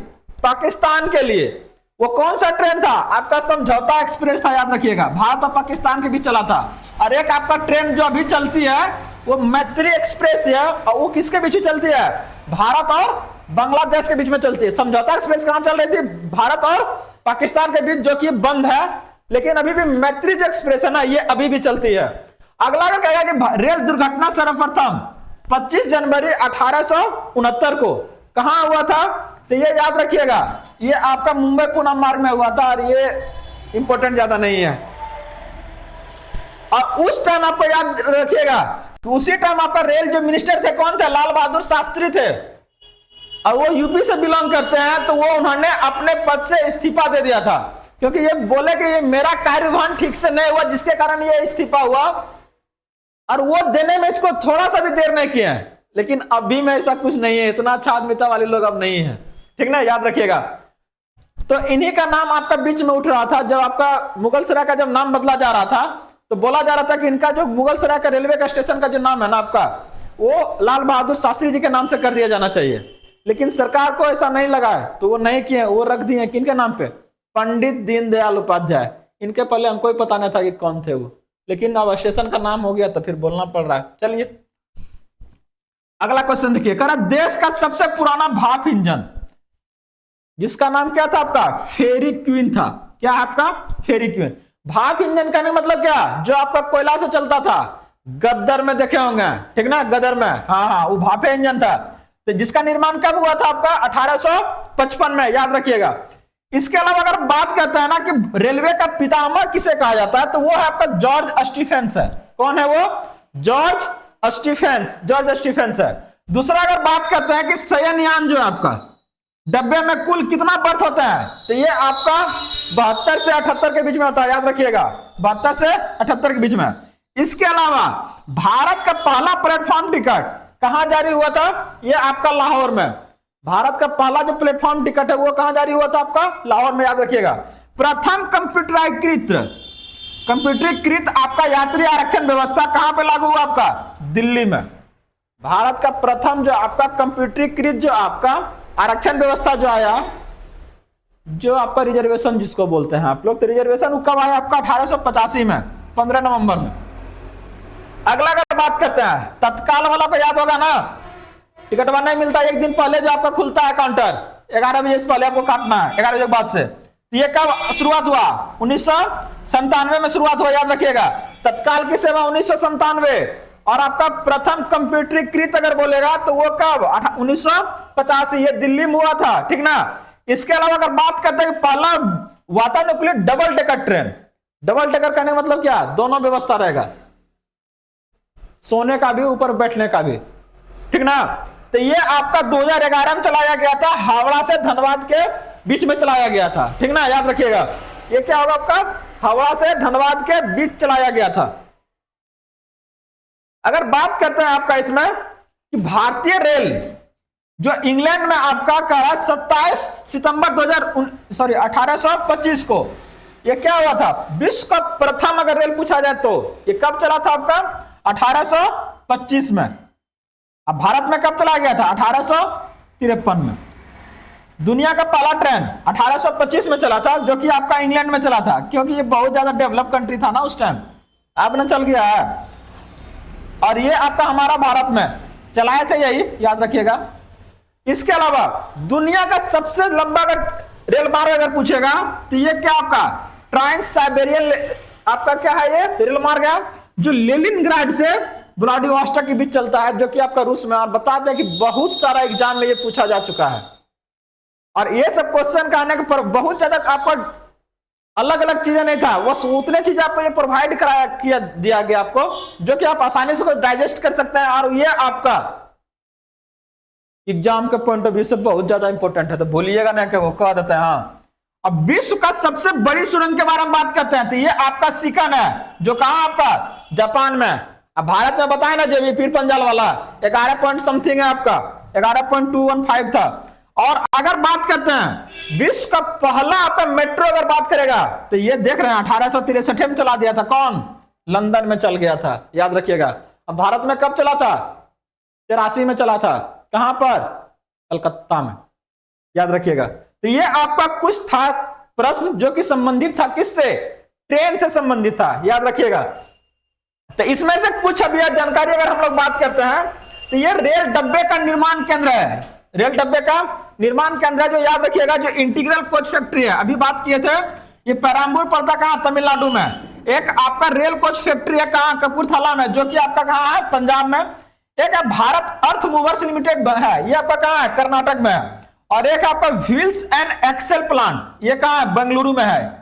पाकिस्तान के लिए, वो कौन सा ट्रेन था? आपका समझौता एक्सप्रेस था, याद रखिएगा। भारत और पाकिस्तान के बीच चला था। और एक आपका ट्रेन जो अभी चलती है वो मैत्री एक्सप्रेस है, और वो किसके बीच चलती है? भारत और बांग्लादेश के बीच में चलती है। समझौता एक्सप्रेस कहां चल रही थी? भारत और पाकिस्तान के बीच, जो कि बंद है, लेकिन अभी भी मैत्री जो एक्सप्रेस है ना, ये अभी भी चलती है। अगला का कहेगा कि रेल दुर्घटना सर्वप्रथम 25 जनवरी 1869 को कहां हुआ था? तो ये याद रखिएगा, ये आपका मुंबई पुणे मार्ग में हुआ था, और ये इंपॉर्टेंट ज्यादा नहीं है। और उस टाइम आपको याद रखिएगा कि उसी टाइम आपका रेल जो मिनिस्टर थे कौन थे? लाल बहादुर शास्त्री थे, और वो यूपी से बिलोंग करते हैं। तो वो उन्होंने अपने पद से इस्तीफा दे दिया था, क्योंकि ये बोले कि ये मेरा कार्यभार ठीक से नहीं हुआ, जिसके कारण ये इस्तीफा हुआ। और वो देने में इसको थोड़ा सा भी देर नहीं किया है। लेकिन अभी में ऐसा कुछ नहीं है, इतना अच्छा आदमीता वाले लोग अब नहीं है, ठीक ना, याद रखिएगा। तो इन्हीं का नाम आपका बीच में उठ रहा था जब आपका मुगल सराय का जब नाम बदला जा रहा था, तो बोला जा रहा था कि इनका जो मुगल सराय का रेलवे का स्टेशन का जो नाम है ना आपका, वो लाल बहादुर शास्त्री जी के नाम से कर दिया जाना चाहिए। लेकिन सरकार को ऐसा नहीं लगा है, तो वो नहीं किए, वो रख दिए किनके नाम पे? पंडित दीनदयाल उपाध्याय। इनके पहले हमको ही पता नहीं था कि कौन थे वो, लेकिन अब स्टेशन का नाम हो गया तो फिर बोलना पड़ रहा है। चलिए अगला क्वेश्चन देखिए, कह रहा देश का सबसे पुराना भाप इंजन, जिसका नाम क्या था आपका? फेरी क्वीन था। क्या है आपका? फेरी क्वीन। भाप इंजन का मतलब क्या? जो आपका कोयला से चलता था। गदर में देखे होंगे, ठीक ना, गदर में, हाँ, वो भापे इंजन था। तो जिसका निर्माण कब हुआ था आपका? 1855 में, याद रखिएगा। इसके अलावा अगर बात करते हैं ना कि रेलवे का पितामह किसे कहा जाता है, तो वो है आपका जॉर्ज स्टीफेंस है। कौन है वो? जॉर्ज स्टीफेंस, जॉर्ज स्टीफेंस है। दूसरा अगर बात करते हैं कि शयनयान जो है आपका, डब्बे में कुल कितना बर्थ होता है, तो ये आपका 72 से 78 के बीच में होता है, याद रखिएगा, 72 से 78 के बीच में। इसके अलावा भारत का पहला प्लेटफॉर्म टिकट कहां जारी हुआ था? ये आपका लाहौर में। भारत का पहला जो प्लेटफॉर्म टिकट है वो कहां जारी हुआ था? आपका लाहौर में, याद रखिएगा। प्रथम कंप्यूटरीकृत आपका यात्री आरक्षण व्यवस्था कहां पे लागू हुआ? आपका दिल्ली में। भारत का प्रथम जो आपका कंप्यूटरीकृत जो आपका आरक्षण व्यवस्था जो आया, जो आपका रिजर्वेशन जिसको बोलते हैं आप लोग, तो रिजर्वेशन कब आया आपका? 1885 में, 15 नवंबर में। अगला अगर बात करते हैं तत्काल वाला को, याद होगा ना, टिकट नहीं मिलता एक दिन पहले जो आपका खुलता है काउंटर, 11 बजे से पहले आपको काटना है, 11 बजे के बाद से। ये कब शुरुआत हुआ? 1997 में शुरुआत हुआ, याद रखिएगा। तत्काल की सेवा 1997। और आपका प्रथम कंप्यूटरीकृत अगर बोलेगा तो वो कब? 1985, ये दिल्ली में हुआ था, ठीक ना। इसके अलावा अगर बात करते हैं पहला वातानुकूलित double decker train, double decker कहने का मतलब क्या? दोनों व्यवस्था रहेगा, सोने का भी, ऊपर बैठने का भी, ठीक ना। तो ये आपका 2011 में चलाया गया था, हावड़ा से धनबाद के बीच में चलाया गया था, ठीक ना, याद रखिएगा। ये क्या होगा आपका? हावड़ा से धनबाद के बीच चलाया गया था। अगर बात करते हैं आपका इसमें कि भारतीय रेल जो इंग्लैंड में आपका कहा 27 सितंबर 1825 को, ये क्या हुआ था? विश्व का प्रथम अगर रेल पूछा जाए तो ये कब चला था आपका? 1825 में। अब भारत में कब चला गया था? 1853 में। दुनिया का पहला ट्रेन 1825 में चला था, जो कि आपका इंग्लैंड में चला था, क्योंकि ये बहुत ज्यादा डेवलप कंट्री था ना उस टाइम, अब ना चल गया है। और ये आपका हमारा भारत में चलाए थे, यही याद रखिएगा। इसके अलावा दुनिया का सबसे लंबा अगर रेल मार्ग अगर पूछेगा तो ये क्या आपका? ट्रांस साइबेरियन आपका क्या है? ये रेल मार्ग है जो लेनिनग्राड से व्लादिवोस्टॉक के बीच चलता है, जो कि आपका रूस में। और बता दें कि बहुत सारा एग्जाम में ये पूछा जा चुका है, और ये सब क्वेश्चन का आने के पर बहुत ज्यादा आपका अलग अलग चीजें नहीं था, बस उतने चीज आपको ये प्रोवाइड कराया किया दिया गया आपको, जो कि आप आसानी से डाइजेस्ट कर सकते हैं। और ये आपका एग्जाम के पॉइंट ऑफ व्यू से बहुत ज्यादा इंपॉर्टेंट है, तो भूलिएगा ना कि वो कह देते हैं। हाँ, अब विश्व का सबसे बड़ी सुरंग के बारे में बात करते हैं, तो ये आपका सिकन है, जो कहां आपका जापान में। अब भारत में बताया ना जब ये पीर पंजाल वाला 11 पॉइंट समथिंग है आपका, 11.215 था। और अगर बात करते हैं विश्व का पहला आपका मेट्रो अगर बात करेगा, तो ये देख रहे हैं 1863 में चला दिया था, कौन? लंदन में चल गया था, याद रखिएगा। अब भारत में कब चला था? 83 में चला था, कहां पर? कलकत्ता में, याद रखिएगा। तो ये आपका कुछ था प्रश्न जो कि संबंधित था किससे? ट्रेन से संबंधित था, याद रखिएगा। तो इसमें से कुछ अभी जानकारी अगर हम लोग बात करते हैं, तो ये रेल डब्बे का निर्माण केंद्र है, रेल डब्बे का निर्माण केंद्र है, जो याद रखिएगा जो इंटीग्रल कोच फैक्ट्री है। अभी बात किए थे, ये पेराम्बूर पड़ता कहां? तमिलनाडु में। एक आपका रेल कोच फैक्ट्री है कहां? कपूरथला में, जो कि आपका कहां है? पंजाब में। एक है भारत अर्थ मूवर्स लिमिटेड है, ये आपका कहां है? कर्नाटक में है। और एक आपका व्हील्स एंड एक्सेल प्लांट, ये कहां है? बेंगलुरु में है।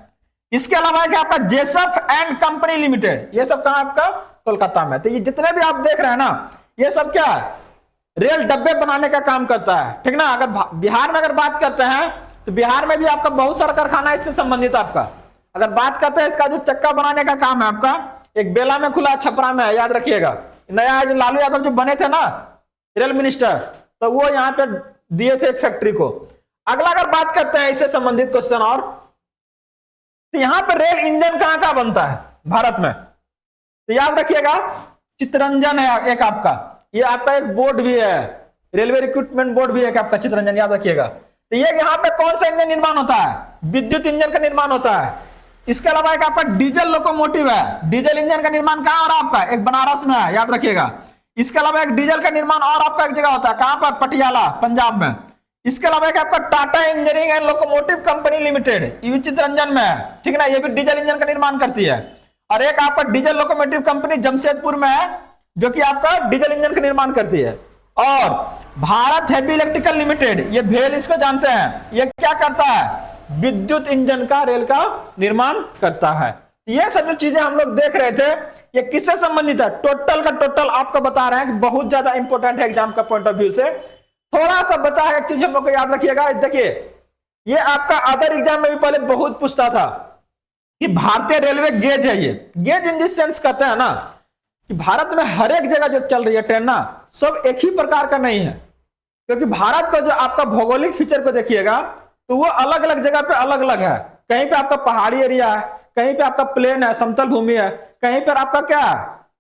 इसके अलावा है आपका जेसफ एंड कंपनी लिमिटेड, ये सब कहां आपका? कोलकाता में। तो ये जितने भी आप देख रहे हैं ना, ये सब क्या है? रेल डब्बे बनाने का काम करता है, ठीक ना। अगर बिहार में अगर बात करते हैं, तो बिहार में भी आपका बहुत सारा कारखाना इससे संबंधित आपका। अगर बात करते हैं इसका जो चक्का बनाने का काम है आपका, एक बेला में खुला, छपरा में है, याद रखिएगा। नया जो लालू यादव जो बने थे ना रेल मिनिस्टर, तो वो यहाँ पे दिए थे एक फैक्ट्री को। अगला अगर बात करते हैं इससे संबंधित क्वेश्चन, और तो यहां पर रेल इंजन कहां का बनता है भारत में? तो याद रखिएगा चितरंजन है एक आपका, ये आपका एक बोर्ड भी है, रेलवे रिक्रूटमेंट बोर्ड भी है आपका चितरंजन, याद रखिएगा। तो ये यहाँ पे कौन सा इंजन निर्माण होता है? विद्युत इंजन का निर्माण होता है। इसके अलावा एक आपका डीजल लोकोमोटिव है, डीजल इंजन का निर्माण कहां हो रहा है आपका? एक बनारस में है, याद रखिएगा। इसके अलावा एक डीजल का निर्माण और आपका एक जगह होता है, कहां पर? पटियाला, पंजाब में। इसके अलावा एक आपका Tata engineering and locomotive company limited, ये भी चितरंजन में है, ठीक ना। ये भी डीजल इंजन का निर्माण करती है। और एक आपका डीजल लोकोमोटिव कंपनी जमशेदपुर में है, जो कि आपका डीजल इंजन का निर्माण करती है। और भारत हेवी इलेक्ट्रिकल लिमिटेड, ये भेल इसको जानते हैं, ये क्या करता है? विद्युत इंजन का रेल का निर्माण करता है। ये सब जो चीजें हम लोग देख रहे थे, ये किससे संबंधित है? टोटल का टोटल आपको बता रहे हैं कि बहुत ज्यादा इंपॉर्टेंट है एग्जाम का पॉइंट ऑफ व्यू से। थोड़ा सा बचा है एक चीज हम लोग को याद रखिएगा, देखिए ये आपका अदर एग्जाम में भी पहले बहुत पूछता था कि भारतीय रेलवे गेज है, ये गेज इन दिस सेंस कहते हैं ना कि भारत में हर एक जगह जो चल रही है ट्रेन ना, सब एक ही प्रकार का नहीं है। क्योंकि भारत का जो आपका भौगोलिक फीचर को देखिएगा, तो वो अलग अलग जगह पे अलग अलग है। कहीं पे आपका पहाड़ी एरिया है, कहीं पे आपका प्लेन है, समतल भूमि है, कहीं पर आपका क्या है,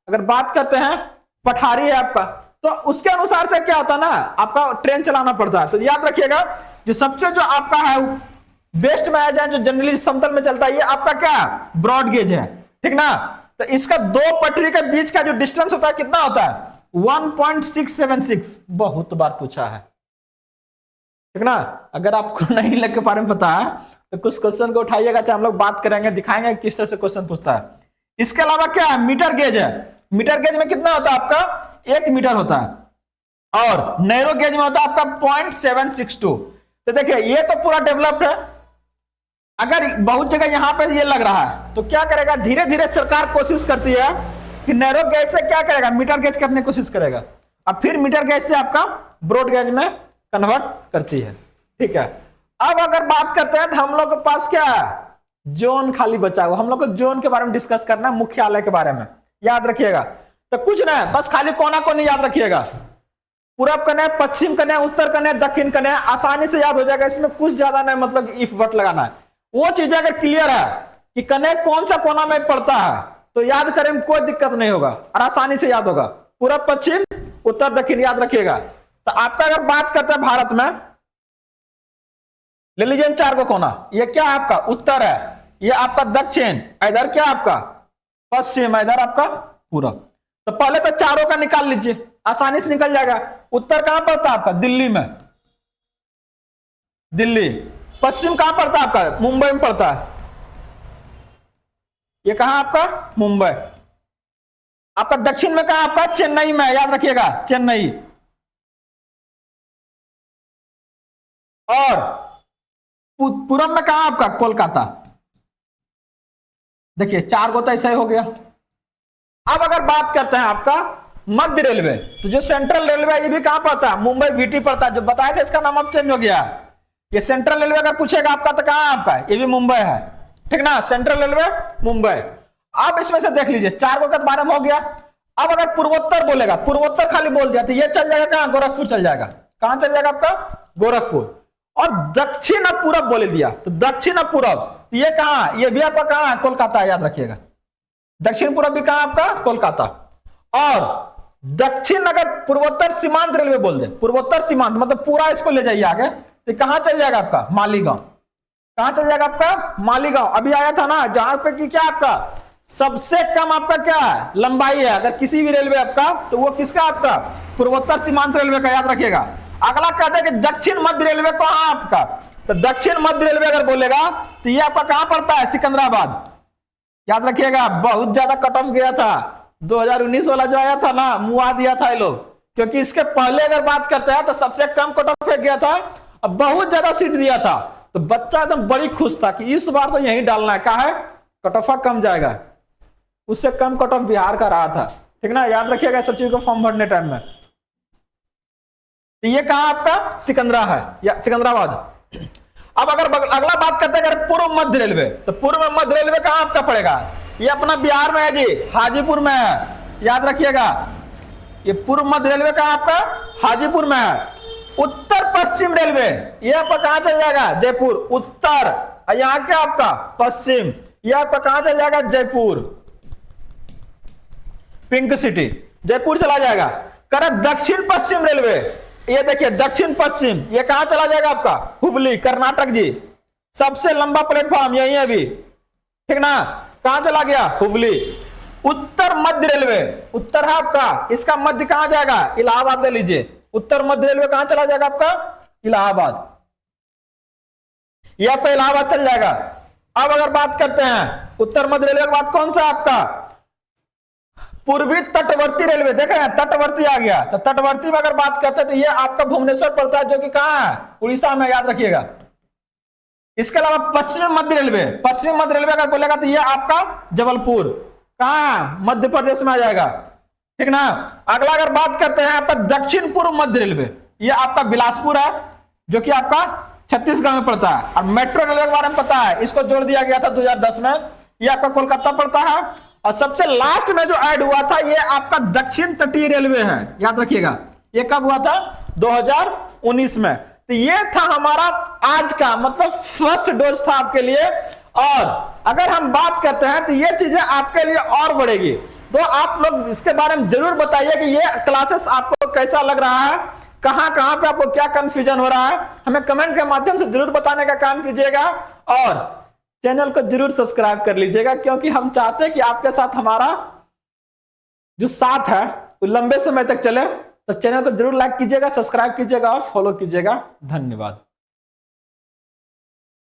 अगर बात करते हैं पठारी है आपका। तो उसके अनुसार से क्या होता है ना, आपका ट्रेन चलाना पड़ता है। तो याद रखिएगा जो सबसे जो आपका है बेस्ट में आ जाए, जो जनरली समतल में चलता है, ये आपका क्या ब्रॉड गेज है, ठीक ना। तो इसका दो पटरी के बीच का जो डिस्टेंस होता है कितना होता है? 1.676। बहुत बार पूछा है, ठीक ना। अगर आपको नहीं लग के बारे में पता है तो कुछ क्वेश्चन को उठाइएगा, चाहे हम लोग बात करेंगे, दिखाएंगे किस तरह से क्वेश्चन पूछता है। इसके अलावा क्या है? मीटर गेज है। मीटर गेज में कितना होता है आपका? 1 मीटर होता है। और नैरो गेज में होता है आपका 0.762। तो देखिए ये तो पूरा डेवलप्ड है। अगर बहुत जगह यहां पे ये लग रहा है, तो क्या करेगा? धीरे धीरे सरकार कोशिश करती है कि नैरो गेज से क्या करेगा? मीटर गेज करने की कोशिश करेगा, और फिर मीटर गेज से आपका ब्रॉड गेज में कन्वर्ट करती है, ठीक है। अब अगर बात करते हैं तो हम लोग के पास क्या है? जोन खाली बचा हुआ। हम लोग को जोन के बारे में डिस्कस करना है, मुख्यालय के बारे में, याद रखिएगा। तो कुछ ना है, बस खाली कोना कोनी याद रखिएगा। पूरब कने, पश्चिम कने, उत्तर कने, दक्षिण कने, आसानी से याद हो जाएगा। इसमें कुछ ज्यादा नहीं, मतलब इफ वट लगाना है। वो चीजें अगर क्लियर है कि कने कौन सा कोना में पड़ता है, तो याद करें में कोई दिक्कत नहीं होगा और आसानी से याद होगा। पूरब, पश्चिम, उत्तर, दक्षिण याद रखिएगा। तो आपका अगर बात करते हैं भारत में, ले लीजिए 4 को कोना। ये क्या है आपका? उत्तर है। ये आपका दक्षिण, इधर क्या आपका? पश्चिम, इधर आपका पूरब। तो पहले तो चारों का निकाल लीजिए, आसानी से निकल जाएगा। उत्तर कहां पड़ता है आपका? दिल्ली में, दिल्ली। पश्चिम कहां पड़ता है आपका? मुंबई में पड़ता है। ये कहां आपका? मुंबई। आपका दक्षिण में कहां आपका? चेन्नई में, याद रखिएगा, चेन्नई। और पूरब में कहां आपका? कोलकाता। देखिए 4 गो तो ऐसा ही हो गया। अब अगर बात करते हैं आपका मध्य रेलवे, तो जो सेंट्रल रेलवे ये भी कहां पड़ता है, मुंबई वीटी पड़ता है। जो बताया था इसका नाम अब चेंज हो गया। ये सेंट्रल रेलवे अगर पूछेगा आपका तो कहां है आपका, ये भी मुंबई है, ठीक ना, सेंट्रल रेलवे मुंबई। अब इसमें से देख लीजिए 4 गो के बारे में हो गया। अब अगर पूर्वोत्तर बोलेगा, पूर्वोत्तर खाली बोल दिया तो ये चल जाएगा कहां, गोरखपुर चल जाएगा। कहां चल जाएगा आपका, गोरखपुर। और दक्षिण अब पूरब बोले दिया तो दक्षिण अब पूरब, ये कहां, ये भी आपका कहां है, कोलकाता, याद रखिएगा। दक्षिण पूरब भी कहां आपका, कोलकाता। और दक्षिण अगर पूर्वोत्तर सीमांत रेलवे बोल दे, पूर्वोत्तर सीमांत मतलब पूरा इसको ले जाइए आगे, तो कहां चल जाएगा आपका, मालीगांव। कहां चल जाएगा आपका, मालीगांव। अभी आया था ना जहां पे कि क्या आपका सबसे कम आपका क्या है, लंबाई है अगर किसी भी रेलवे आपका, तो वो किसका आपका, पूर्वोत्तर सीमांत रेलवे का, याद रखिएगा। अगला कहते हैं कि दक्षिण मध्य रेलवे कहां आपका, तो दक्षिण मध्य रेलवे अगर बोलेगा तो ये आपका कहां पड़ता है, सिकंदराबाद। याद रखिएगा, बहुत ज्यादा कट ऑफ गया था 2019 वाला जो आया था ना, मुआ दिया था ये लोग, क्योंकि इसके पहले अगर बात करते हैं तो सबसे कम कट ऑफ गया था, अब बहुत ज्यादा सीट दिया था। तो बच्चा एकदम बड़ी खुश था कि इस बार तो यही डालना है, कहा है कट ऑफ कम जाएगा। उससे कम कट ऑफ बिहार का रहा था, ठीक ना, याद रखिएगा सब चीज को फॉर्म भरने टाइम में। तो ये कहां आपका, सिकंदरा है या सिकंदराबाद। अब अगर अगला बात करते हैं अगर पूर्व मध्य रेलवे, तो पूर्व मध्य रेलवे कहां आपका पड़ेगा, ये अपना बिहार में है जी, हाजीपुर में है, याद रखिएगा। ये पूर्व मध्य रेलवे कहां आपका, हाजीपुर में है। उत्तर पश्चिम रेलवे ये आपका कहां चल जाएगा, जयपुर, उत्तर। यहां क्या आपका पश्चिम, ये आपका कहां चल जाएगा, जयपुर, पिंक सिटी, जयपुर चला जाएगा। कर दक्षिण पश्चिम रेलवे, ये देखिए दक्षिण पश्चिम, ये कहां चला जाएगा आपका, हुबली, कर्नाटक जी। सबसे लंबा प्लेटफॉर्म यही है अभी, ठीक ना, कहां चला गया, हुबली। उत्तर मध्य रेलवे, उत्तर है आपका, इसका मध्य कहां जाएगा, इलाहाबाद ले लीजिए। उत्तर मध्य रेलवे कहां चला जाएगा आपका, इलाहाबाद, यह आपका इलाहाबाद चल जाएगा। अब अगर बात करते हैं उत्तर मध्य रेलवे की बात, कौन सा आपका, पूर्वी तटवर्ती रेलवे, देख रहे हैं तटवर्ती आ गया, तो तटवर्ती में अगर बात करते हैं तो ये आपका भुवनेश्वर पड़ता है, जो कि कहां है, उड़ीसा में, याद रखिएगा। इसके अलावा पश्चिमी मध्य रेलवे, पश्चिमी मध्य रेलवे अगर बोलेगा तो ये आपका जबलपुर, कहां, मध्य प्रदेश में आ जाएगा, ठीक ना। अगला अगर बात करते हैं आपका दक्षिण पूर्व मध्य रेलवे, ये आपका बिलासपुर है, जो कि आपका छत्तीसगढ़ में पड़ता है। और मेट्रो रेलवे के बारे में पता है, इसको जोड़ दिया गया था 2010 में, ये आपका कोलकाता पड़ता है। और सबसे लास्ट में जो ऐड हुआ था ये आपका दक्षिण तटीय रेलवे है, याद रखिएगा। ये कब हुआ था, 2019 में। तो ये था हमारा आज का मतलब फर्स्ट डोज था आपके लिए। और अगर हम बात करते हैं तो ये चीजें आपके लिए और बढ़ेगी, तो आप लोग इसके बारे में जरूर बताइए कि ये क्लासेस आपको कैसा लग रहा है, कहां कहां पे आपको क्या कंफ्यूजन हो रहा है, हमें कमेंट के माध्यम से जरूर बताने का काम कीजिएगा। और चैनल को जरूर सब्सक्राइब कर लीजिएगा, क्योंकि हम चाहते हैं कि आपके साथ हमारा जो साथ है वो लंबे समय तक चले। तो चैनल को जरूर लाइक कीजिएगा, सब्सक्राइब कीजिएगा और फॉलो कीजिएगा। धन्यवाद।